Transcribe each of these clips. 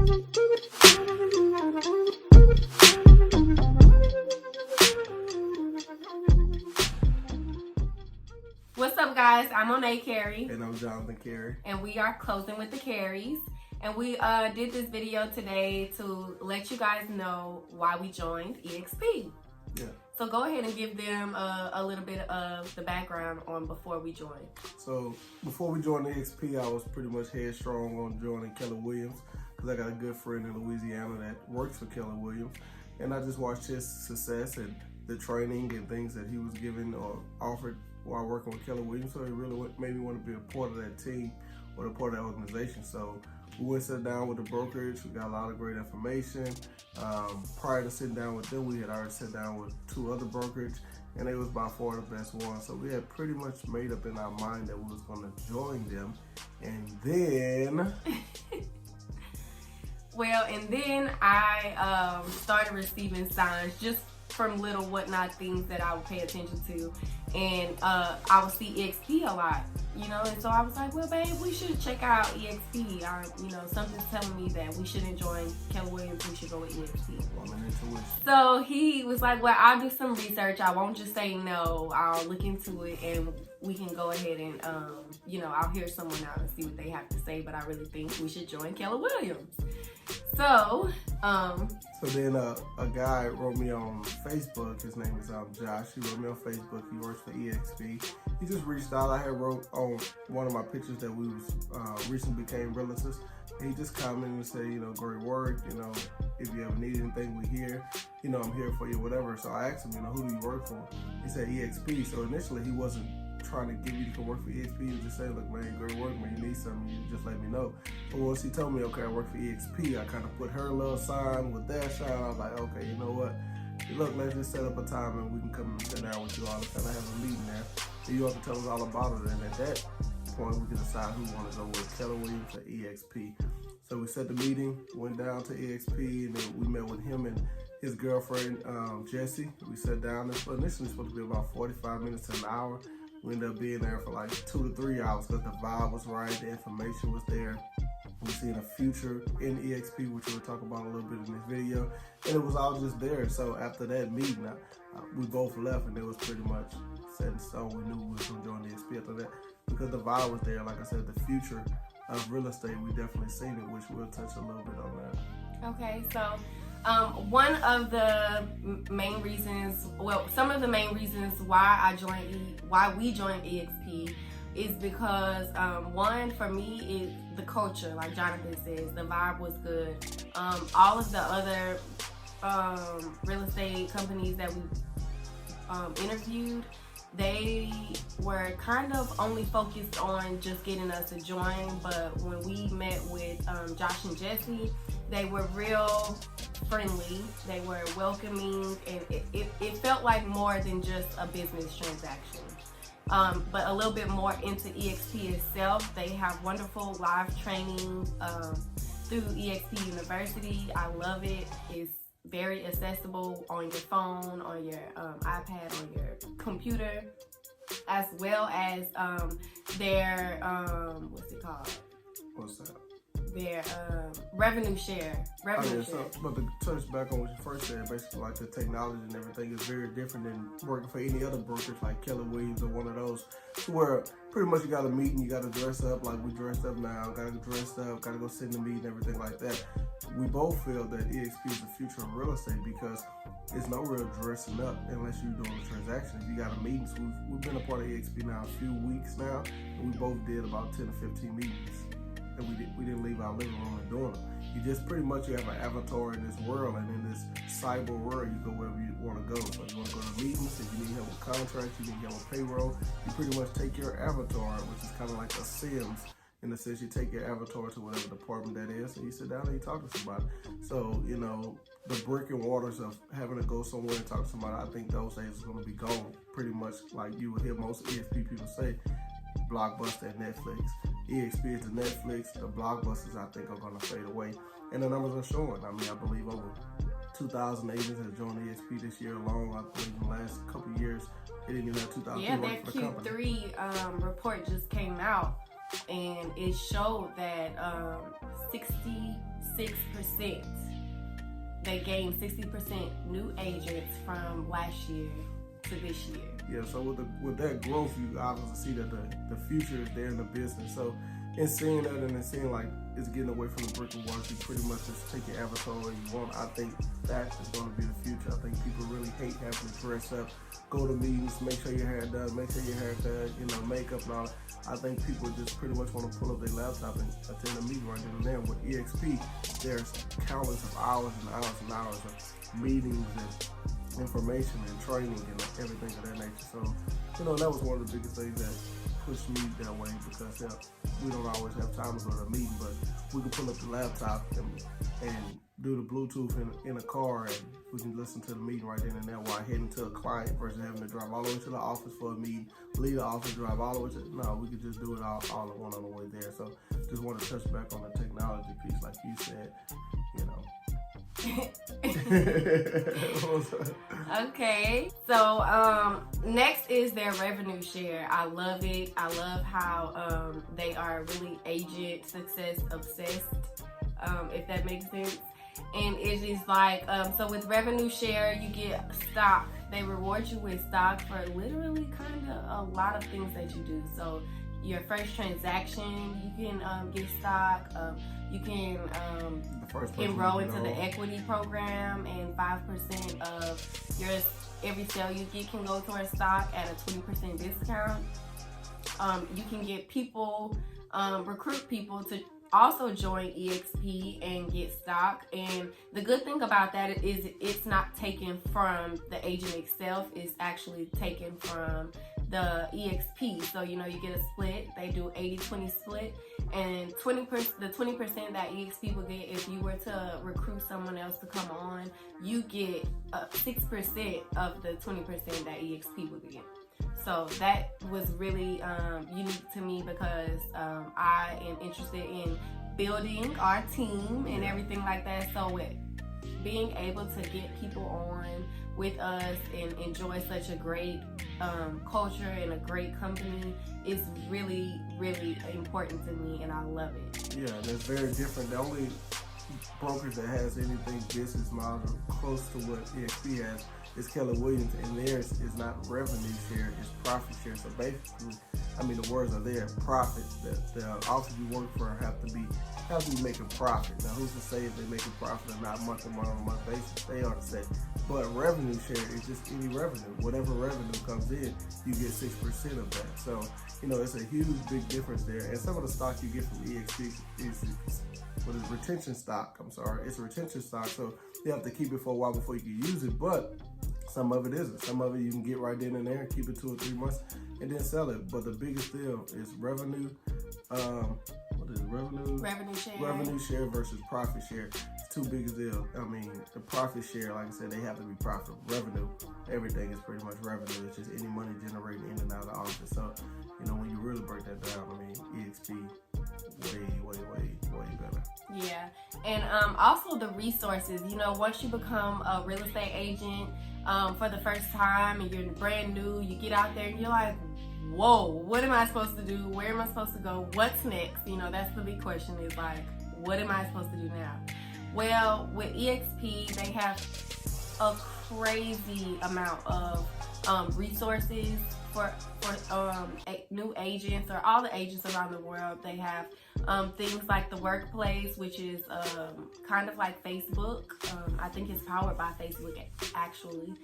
What's up, guys? I'm Monet Carey. And I'm Jonathan Carey. And we are Closing with the Careys. And we did this video today to let you guys know why we joined EXP. Yeah. So go ahead and give them a little bit of the background on before we joined. So before we joined EXP, I was pretty much headstrong on joining Keller Williams because I got a good friend in Louisiana that works for Keller Williams. And I just watched his success and the training and things that he was given or offered while working with Keller Williams. So it really made me want to be a part of that team or a part of that organization. So we went sit down with the brokerage. We got a lot of great information. Prior to sitting down with them, we had already sat down with 2 other brokerage, and they was by far the best ones. So we had pretty much made up in our mind that we was going to join them. And then I started receiving signs just from little whatnot things that I would pay attention to, and I would see EXP a lot, and so I was like, well, babe, we should check out EXP. Something's telling me that we shouldn't join Keller Williams, we should go with EXP. So he was like, well, I'll do some research. I won't just say no. I'll look into it, and we can go ahead and I'll hear someone out and see what they have to say, but I really think we should join Keller Williams. So then a guy wrote me on Facebook. His name is Josh. He wrote me on Facebook. He works for EXP. He just reached out. I had wrote on one of my pictures that we was recently became realtors. He just commented and said, great work. If you ever need anything, we here. I'm here for you, whatever. So I asked him, who do you work for? He said EXP. So initially he wasn't trying to get me to come work for EXP. He was just saying, look, man, great work, man. You need something, you just let me know. But once he told me, okay, I work for EXP, I kind of put her little sign with that sign. I was like, okay, you know what? Look, let's just set up a time and we can come and sit down with you all and kind of have a meeting there. And you have to tell us all about it. And at that point, we can decide who want to go with Keller Williams or EXP. So we set the meeting, went down to EXP, and then we met with him and his girlfriend, Jessie. We sat down. It was initially supposed to be about 45 minutes to an hour. We ended up being there for like 2 to 3 hours because the vibe was right, the information was there. We're seeing a future in EXP, which we'll talk about a little bit in this video. And it was all just there. So after that meeting, we both left, and it was pretty much set in stone. We knew we were going to join EXP after that because the vibe was there. Like I said, the future of real estate, we definitely seen it, which we'll touch a little bit on that. Okay, so one of the main reasons, some of the main reasons why we joined EXP is because one, for me, is the culture. Like Jonathan says, the vibe was good. All of the other real estate companies that we interviewed, they were kind of only focused on just getting us to join, but when we met with Josh and Jessie, they were real friendly, they were welcoming, and it felt like more than just a business transaction. But a little bit more into EXP itself. They have wonderful live training through EXP University. I love it. It's very accessible on your phone, on your iPad, on your computer, as well as their What's that? Their revenue share. But to touch back on what you first said, basically like the technology and everything is very different than working for any other brokerage like Keller Williams or one of those, where pretty much you got a meeting, you got to dress up like we dressed up now, got to get dressed up, got to go sit in the meeting, everything like that. We both feel that EXP is the future of real estate because there's no real dressing up unless you're doing a transaction. If you got a meeting, so we've been a part of EXP now a few weeks now, and we both did about 10 to 15 meetings. And we didn't leave our living room and doing them. You just pretty much, you have an avatar in this world, and in this cyber world, you go wherever you want to go. So if you want to go to meetings, if you need help with contracts, you need help with payroll, you pretty much take your avatar, which is kind of like a Sims, in the sense you take your avatar to whatever department that is, and you sit down and you talk to somebody. So, the brick and waters of having to go somewhere and talk to somebody, I think those days are going to be gone. Pretty much like you will hear most EXP people say, Blockbuster and Netflix. EXP is the Netflix. The Blockbusters, I think, are going to fade away. And the numbers are showing. I believe over 2,000 agents have joined EXP this year alone. I believe in the last couple of years, they didn't even have 2,000 people working for the company. Q3 report just came out, and it showed that 60 6%. They gained 60% new agents from last year to this year. Yeah, so with that growth, you obviously see that the future is there in the business. So in seeing that and in seeing like it's getting away from the brick and mortar, you pretty much just take your avatar where you want. I think that is going to be the future. I think people really hate having to dress up, go to meetings, make sure your hair done, make sure your hair done, makeup and all. I think people just pretty much want to pull up their laptop and attend a meeting right then and there. With EXP, there's countless of hours and hours and hours of meetings and information and training and everything of that nature. So, that was one of the biggest things that pushed me that way, because we don't always have time to go to a meeting, but we can pull up the laptop and do the Bluetooth in a car, and we can listen to the meeting right then and there while heading to a client versus having to drive all the way to the office for a meeting, leave the office, drive all the way to, no, we could just do it all at one on the way there. So just want to touch back on the technology piece, like you said, Okay, so next is their revenue share. I love it. I love how they are really agent success obsessed, if that makes sense. And it is like, so with revenue share, you get stock. They reward you with stock for literally kind of a lot of things that you do. So your first transaction, you can get stock. You can enroll into the equity program, and 5% of your every sale you get can go towards stock at a 20% discount. You can get people, recruit people to also join EXP and get stock. And the good thing about that is it's not taken from the agent itself, it's actually taken from the EXP. So you get a split. They do 80-20 split, and the 20% that EXP will get, if you were to recruit someone else to come on, you get 6% of the 20% that EXP will get. So that was really unique to me, because I am interested in building our team and everything like that. So with being able to get people on with us and enjoy such a great culture and a great company is really, really important to me, and I love it. Yeah, and it's very different. The only brokerage that has anything business model close to what EXP has is Keller Williams, and theirs is not revenue share, it's profit share. So basically, the words are there, profit. The office you work for have to be making profit. Now, who's to say if they make a profit or not, month to month on a month basis? They are to say. But revenue share is just any revenue. Whatever revenue comes in, you get 6% of that. So, it's a huge, big difference there. And some of the stock you get from EXP is retention stock. It's a retention stock. So you have to keep it for a while before you can use it. But some of it isn't. Some of it you can get right then and there, keep it 2 or 3 months, and then sell it. But the biggest deal is revenue. What is it? Revenue share versus profit share. It's two biggest deal. The profit share, like I said, they have to be profitable. Revenue, everything is pretty much revenue. It's just any money generated in and out of the office. So, when you really break that down, EXP way better. Yeah, and also the resources. Once you become a real estate agent for the first time and you're brand new, you get out there and you're like, whoa, what am I supposed to do? Where am I supposed to go? What's next? That's the big question, is like, what am I supposed to do now? Well, with EXP, they have a crazy amount of resources for new agents, or all the agents around the world. They have things like the workplace, which is kind of like Facebook. I think it's powered by Facebook, actually.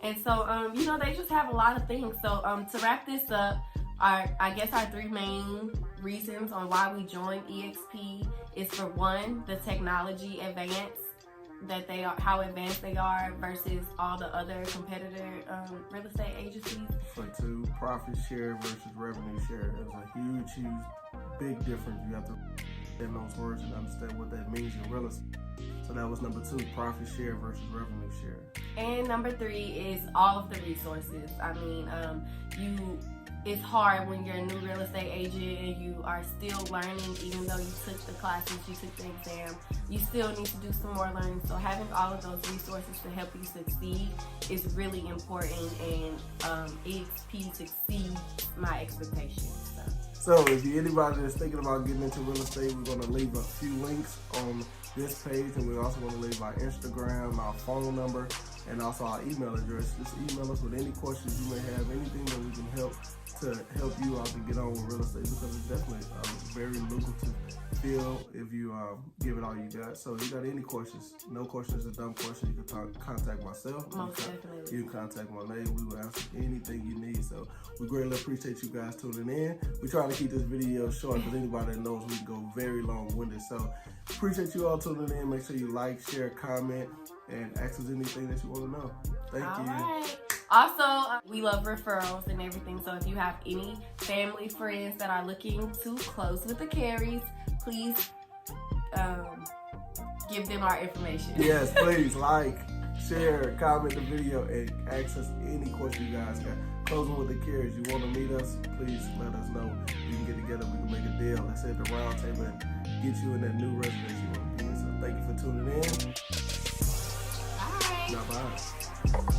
And so, they just have a lot of things. So to wrap this up, I guess our 3 main reasons on why we joined EXP is, for one, the technology advance that they are, how advanced they are versus all the other competitor real estate agencies. For 2, profit share versus revenue share. There's a huge, big difference. You have to understand those words and understand what that means in real estate. So that was number 2, profit share versus revenue share. And number 3 is all of the resources. It's hard when you're a new real estate agent and you are still learning. Even though you took the classes, you took the exam, you still need to do some more learning. So having all of those resources to help you succeed is really important, and EXP succeeds my expectations. So. So if you're anybody that's thinking about getting into real estate, we're going to leave a few links on this page, and we're also going to leave our Instagram, our phone number, and also our email address. Just email us with any questions you may have, anything that we can help to help you out to get on with real estate, because it's definitely a very lucrative field if you give it all you got. So if you got any questions, no question is a dumb question, you can contact myself. Most definitely. You can contact my lady. We will answer anything you need. So we greatly appreciate you guys tuning in. We're trying to keep this video short because anybody that knows we can go very long-winded. So appreciate you all tuning in. Make sure you like, share, comment, and ask us anything that you want to know. Thank you. All right. Also, we love referrals and everything. So if you have any family, friends that are looking to close with the Carries, please give them our information. Yes, please like, share, comment the video, and ask us any question you guys got. Closing with the Carries. You want to meet us? Please let us know. We can get together. We can make a deal. Let's sit at the round table and get you in that new residence you want to be in. So thank you for tuning in. Bye. Bye-bye.